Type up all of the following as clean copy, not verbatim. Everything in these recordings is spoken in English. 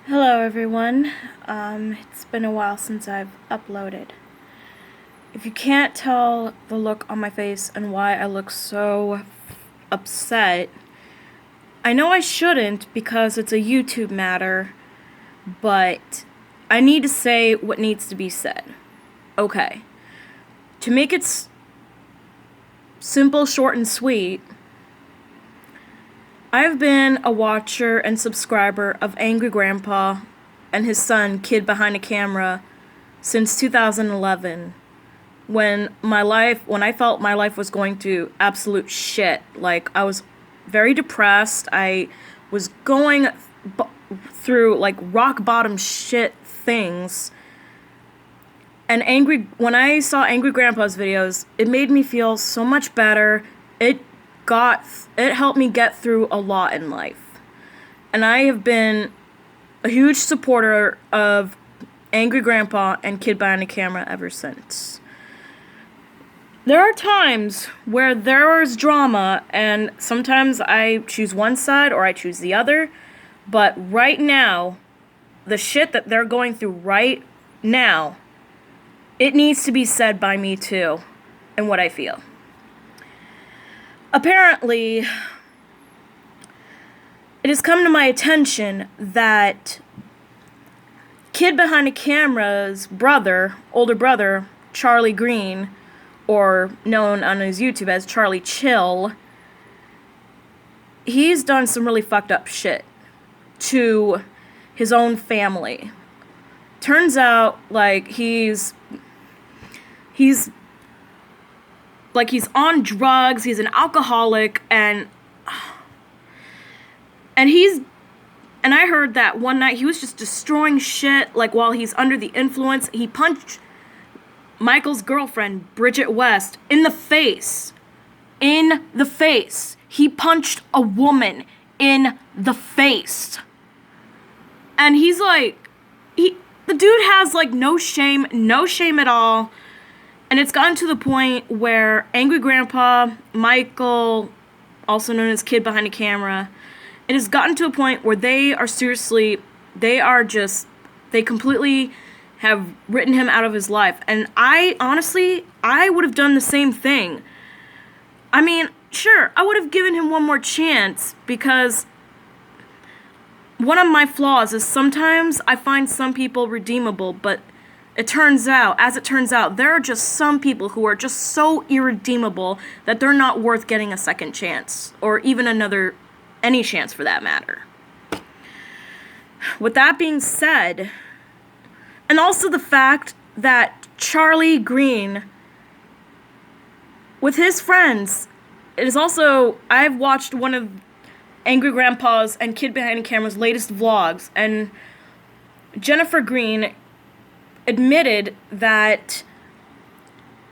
Hello everyone. It's been a while since I've uploaded. If you can't tell the look on my face and why I look so upset, I know I shouldn't because it's a YouTube matter, but I need to say what needs to be said. Okay. To make it simple, short, and sweet, I've been a watcher and subscriber of Angry Grandpa and his son, Kid Behind a Camera, since 2011, when I felt my life was going through absolute shit. Like, I was very depressed. I was going through like rock bottom shit things. And when I saw Angry Grandpa's videos, it made me feel so much better. It helped me get through a lot in life. And I have been a huge supporter of Angry Grandpa and Kid Behind the Camera ever since. There are times where there is drama, and sometimes I choose one side or I choose the other, but right now, the shit that they're going through right now, it needs to be said by me too, and what I feel. Apparently, it has come to my attention that Kid Behind the Camera's older brother, Charlie Green, or known on his YouTube as Charlie Chill, he's done some really fucked up shit to his own family. Turns out, like, he's on drugs, he's an alcoholic, and I heard that one night he was just destroying shit, like, while he's under the influence. He punched Michael's girlfriend, Bridget West, in the face. In the face. He punched a woman in the face. And he's like, the dude has, like, no shame at all. And it's gotten to the point where Angry Grandpa, Michael, also known as Kid Behind the Camera, it has gotten to a point where they completely have written him out of his life. And I would have done the same thing. I mean, sure, I would have given him one more chance, because one of my flaws is sometimes I find some people redeemable, but as it turns out, there are just some people who are just so irredeemable that they're not worth getting a second chance, or even any chance for that matter. With that being said, and also the fact that Charlie Green, with his friends, I've watched one of Angry Grandpa's and Kid Behind the Camera's latest vlogs, and Jennifer Green admitted that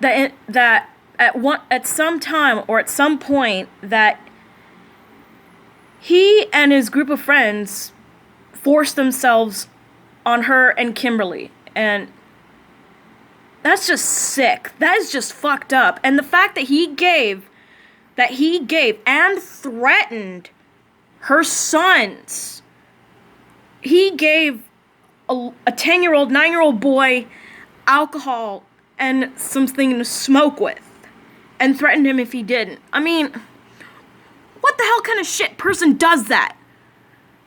at some time or at some point that he and his group of friends forced themselves on her and Kimberly, and that's just sick. That is just fucked up. And the fact that he gave and threatened her sons. He gave a 10-year-old, 9-year-old boy alcohol and something to smoke with, and threatened him if he didn't. I mean, what the hell kind of shit person does that?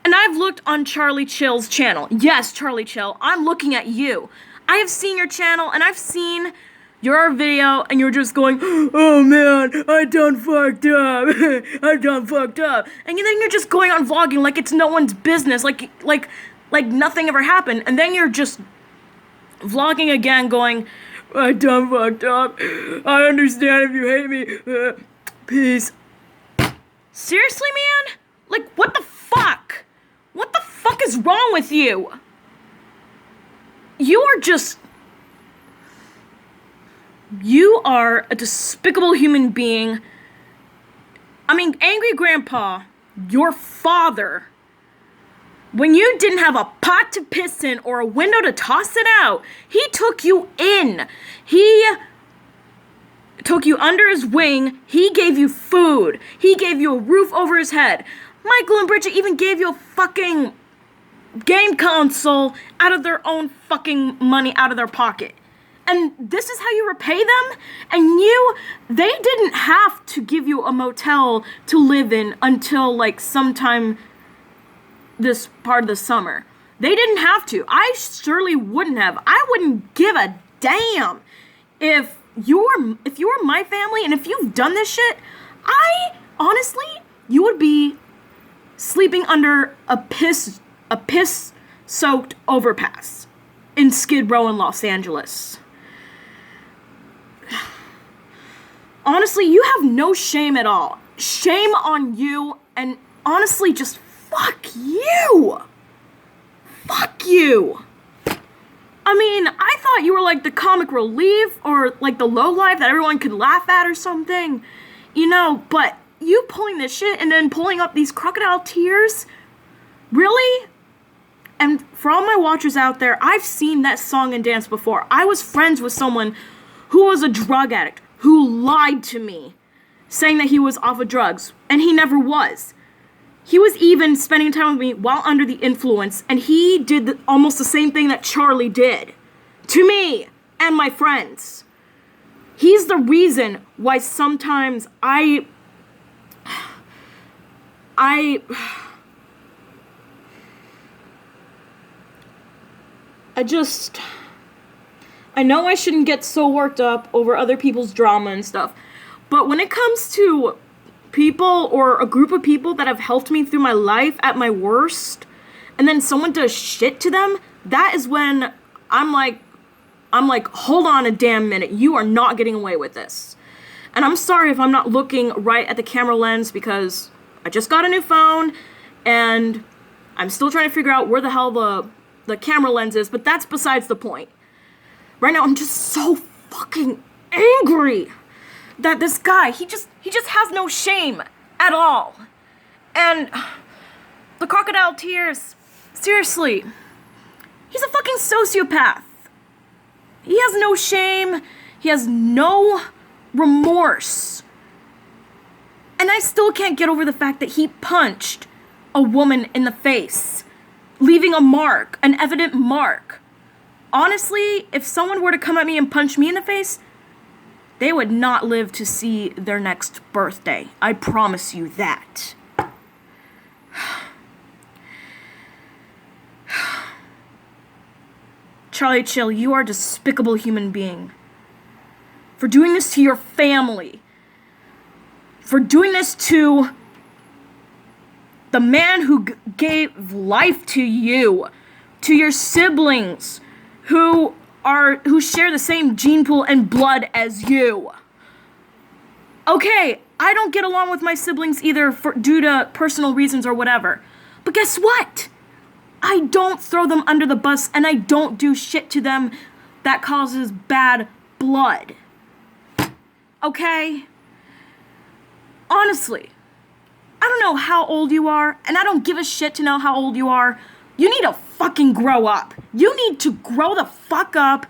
And I've looked on Charlie Chill's channel. Yes, Charlie Chill, I'm looking at you. I have seen your channel, and I've seen your video, and you're just going, oh man, I done fucked up. I done fucked up. And then you're just going on vlogging like it's no one's business, like nothing ever happened. And then you're just vlogging again going, I done fucked up. I understand if you hate me. Peace. Seriously, man? Like, what the fuck? What the fuck is wrong with you? You are a despicable human being. I mean, Angry Grandpa, your father, when you didn't have a pot to piss in or a window to toss it out, he took you in. He took you under his wing. He gave you food. He gave you a roof over his head. Michael and Bridget even gave you a fucking game console out of their own fucking money out of their pocket. And this is how you repay them? And they didn't have to give you a motel to live in until like sometime this part of the summer. They didn't have to. I surely wouldn't have. I wouldn't give a damn if you were my family and if you've done this shit. Honestly, you would be sleeping under a piss-soaked overpass in Skid Row in Los Angeles. Honestly, you have no shame at all. Shame on you, and honestly, just fuck you. Fuck you. I mean, I thought you were like the comic relief or like the lowlife that everyone could laugh at or something. But you pulling this shit and then pulling up these crocodile tears? Really? And for all my watchers out there, I've seen that song and dance before. I was friends with someone who was a drug addict, who lied to me, saying that he was off of drugs, and he never was. He was even spending time with me while under the influence, and he did almost the same thing that Charlie did to me and my friends. He's the reason why sometimes I know I shouldn't get so worked up over other people's drama and stuff, but when it comes to people or a group of people that have helped me through my life at my worst, and then someone does shit to them, that is when I'm like, hold on a damn minute, you are not getting away with this. And I'm sorry if I'm not looking right at the camera lens because I just got a new phone and I'm still trying to figure out where the hell the camera lens is, but that's besides the point. Right now, I'm just so fucking angry that this guy, he just has no shame at all. And the crocodile tears, seriously, he's a fucking sociopath. He has no shame. He has no remorse. And I still can't get over the fact that he punched a woman in the face, leaving a mark, an evident mark. Honestly, if someone were to come at me and punch me in the face, they would not live to see their next birthday. I promise you that. Charlie Chill, you are a despicable human being. For doing this to your family. For doing this to the man who gave life to you. To your siblings who share the same gene pool and blood as you. Okay, I don't get along with my siblings either due to personal reasons or whatever. But guess what? I don't throw them under the bus and I don't do shit to them that causes bad blood. Okay? Honestly, I don't know how old you are, and I don't give a shit to know how old you are. You need to fucking grow up. You need to grow the fuck up,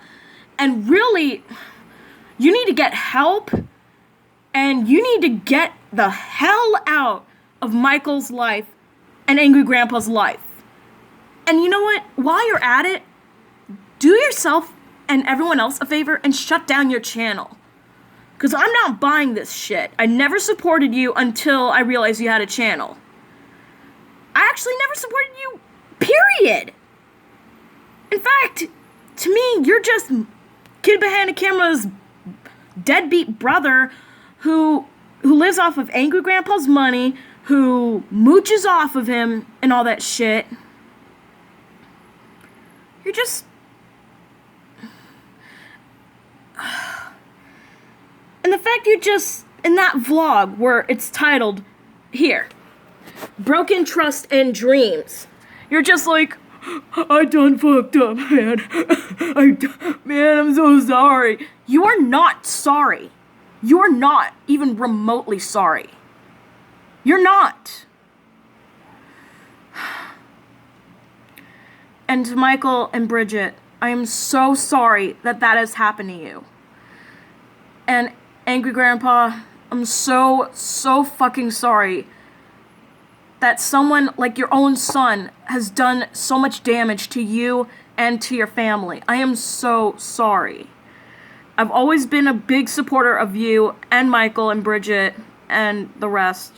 and really, you need to get help, and you need to get the hell out of Michael's life and Angry Grandpa's life. And you know what? While you're at it, do yourself and everyone else a favor and shut down your channel. Because I'm not buying this shit. I never supported you until I realized you had a channel. I actually never supported you, period. In fact, to me, you're just kid behind the camera's deadbeat brother who lives off of Angry Grandpa's money, who mooches off of him and all that shit. You're just... And the fact you just, in that vlog where it's titled, here, Broken Trust and Dreams, you're just like, I done fucked up, man. Man, I'm so sorry. You are not sorry. You're not even remotely sorry. You're not. And to Michael and Bridget, I am so sorry that has happened to you. And Angry Grandpa, I'm so fucking sorry that someone like your own son has done so much damage to you and to your family. I am so sorry. I've always been a big supporter of you and Michael and Bridget and the rest.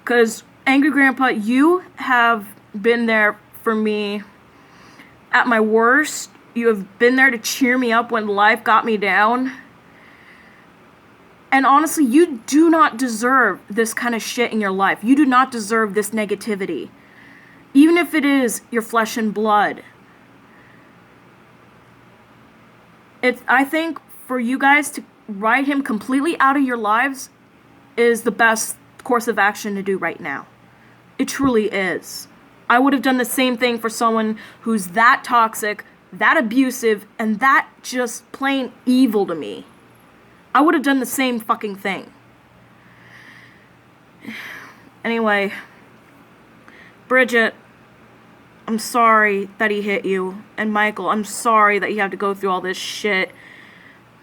Because, Angry Grandpa, you have been there for me at my worst. You have been there to cheer me up when life got me down. And honestly, you do not deserve this kind of shit in your life. You do not deserve this negativity. Even if it is your flesh and blood. I think for you guys to write him completely out of your lives is the best course of action to do right now. It truly is. I would have done the same thing for someone who's that toxic, that abusive, and that just plain evil to me. I would have done the same fucking thing. Anyway, Bridget, I'm sorry that he hit you. And Michael, I'm sorry that you have to go through all this shit.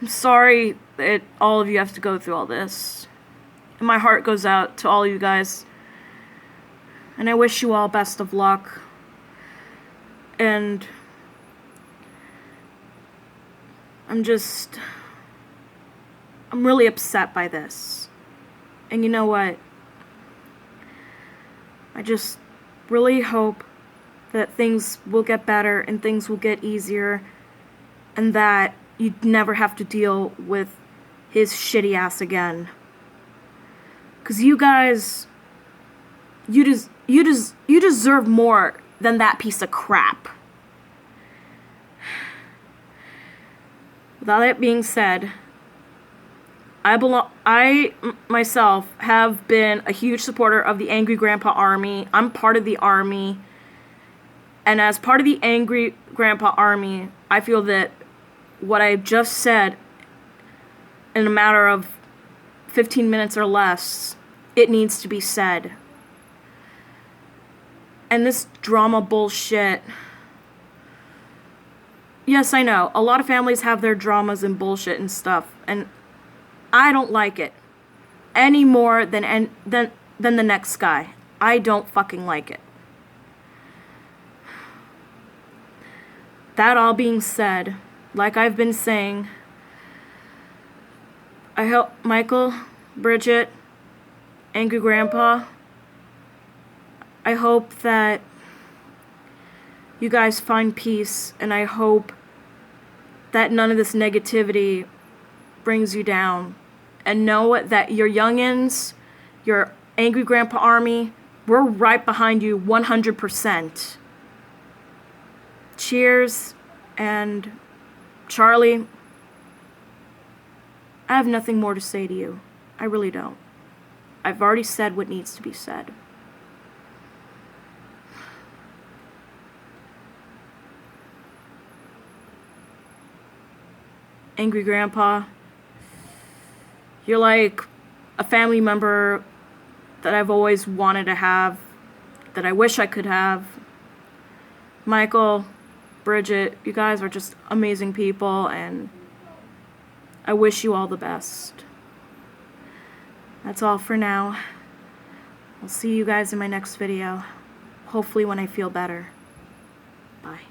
I'm sorry that all of you have to go through all this. And my heart goes out to all you guys. And I wish you all best of luck. And I'm really upset by this. And you know what? I just really hope that things will get better and things will get easier and that you'd never have to deal with his shitty ass again. 'Cause you guys, you deserve more than that piece of crap. With all that being said, I myself have been a huge supporter of the Angry Grandpa Army. I'm part of the army. And as part of the Angry Grandpa Army, I feel that what I just said in a matter of 15 minutes or less, it needs to be said. And this drama bullshit. Yes, I know. A lot of families have their dramas and bullshit and stuff. And I don't like it. Any more than the next guy. I don't fucking like it. That all being said, like I've been saying, I hope Michael, Bridget, Angry Grandpa, I hope that you guys find peace, and I hope that none of this negativity brings you down. And know that your youngins, your Angry Grandpa Army, we're right behind you 100%. Cheers, and Charlie, I have nothing more to say to you. I really don't. I've already said what needs to be said. Angry Grandpa, you're like a family member that I've always wanted to have, that I wish I could have. Michael, Bridget, you guys are just amazing people, and I wish you all the best. That's all for now. I'll see you guys in my next video. Hopefully when I feel better. Bye.